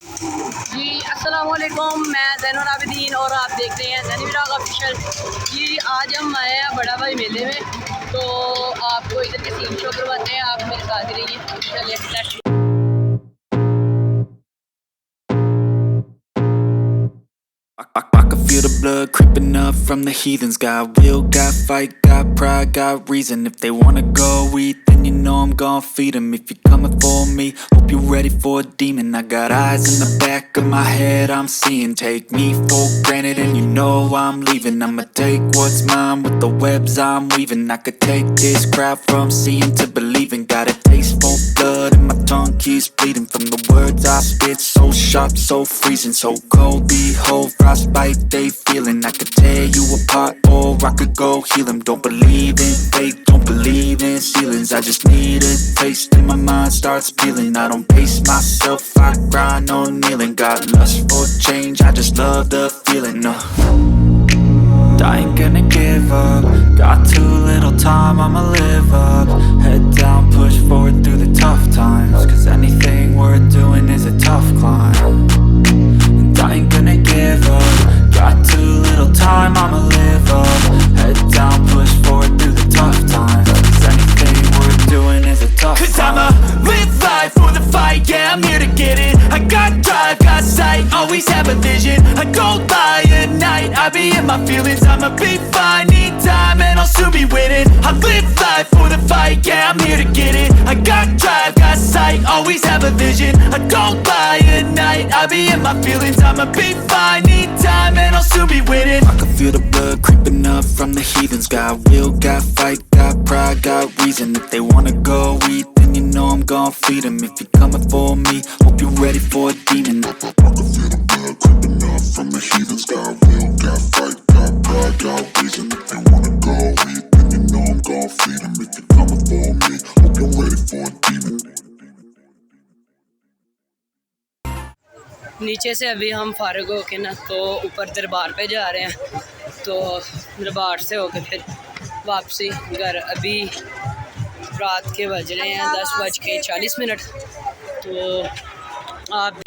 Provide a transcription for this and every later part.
जी अस्सलाम वालेकुम, मैं ज़ैनुल और आप देख रहे हैं ज़नी ऑफिशियल। जी आज हम आए हैं बड़ा भाई मेले में, तो आपको इधर के सीन शो करवाते हैं, आप मेरे साथ ही रहिए। चलिए I can feel the blood creeping up from the heathens. Got will, got fight, got pride, got reason. If they wanna go eat, then you know I'm gon' feed them. If you're coming for me, hope you're ready for a demon. I got eyes in the back of my head, I'm seeing. Take me for granted and you know I'm leaving. I'ma take what's mine with the webs I'm weaving. I could take this crowd from seeing to believing. Got a taste for blood and my tongue keeps bleeding. From the words I spit, so sharp, so freezing. So cold, behold, frostbite they feeling. I could tear you apart or I could go heal them. Don't believe in fate, don't believe in ceilings. I just need a taste and my mind starts peeling. I don't pace myself, I grind on kneeling. Got lust for change, I just love the feeling. I ain't gonna give up. Got too little time, I'ma live up. Head down, push forward through the tough times. Cause anything worth doing is a tough climb. And I ain't gonna give up. Got too little time, I'ma live up. Head down, push forward through the tough times. Cause anything worth doing is a tough climb. Cause I'ma live life for the fight, yeah, I'm here to get it. I got drive, got sight, always have a vision. I go by at night, I be in my feelings. I'ma be fine, need time and I'll soon be winning. I live life for the fight, yeah, I'm here to get it. I got drive, got sight, always have a vision. I go by at night, I be in my feelings. I'ma be fine, need time and I'll soon be winning. I can feel the blood creeping up from the heathens. Got will, got fight, got pride, got reason. If they wanna go eat, then you know I'm gon' feed them. If you're coming for me, hope you're ready for a demon. I can feel the blood creeping up from the heathens. Got will, got fight, got pride, got reason. If they wanna go eat, then you know I'm gon' feed them. If you're coming for me, hope you're ready for a demon. नीचे से अभी हम फारिग होके ना तो ऊपर दरबार पे जा रहे हैं, तो दरबार से होके फिर वापसी घर। अभी रात के बज रहे हैं 10:40, तो आप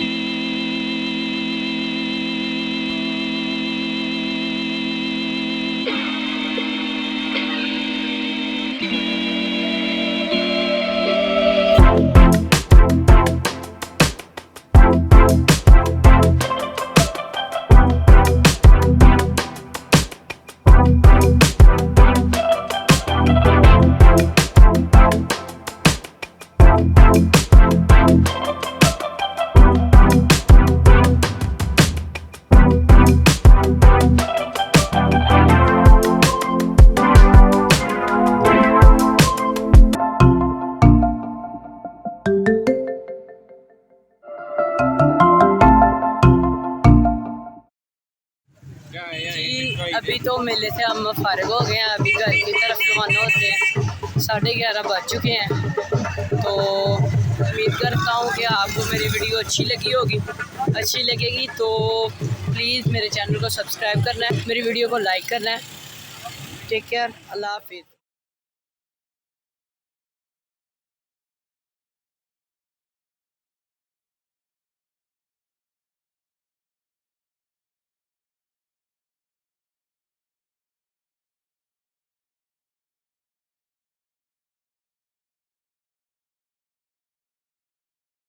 अभी तो मेले से हम फारिग हो गए हैं, अभी घर की तरफ रवाना होते हैं। 11:30 बज चुके हैं, तो उम्मीद करता हूँ कि आपको मेरी वीडियो अच्छी लगी होगी। अच्छी लगेगी तो प्लीज़ मेरे चैनल को सब्सक्राइब करना है, मेरी वीडियो को लाइक करना है। टेक केयर, अल्लाह हाफिज़।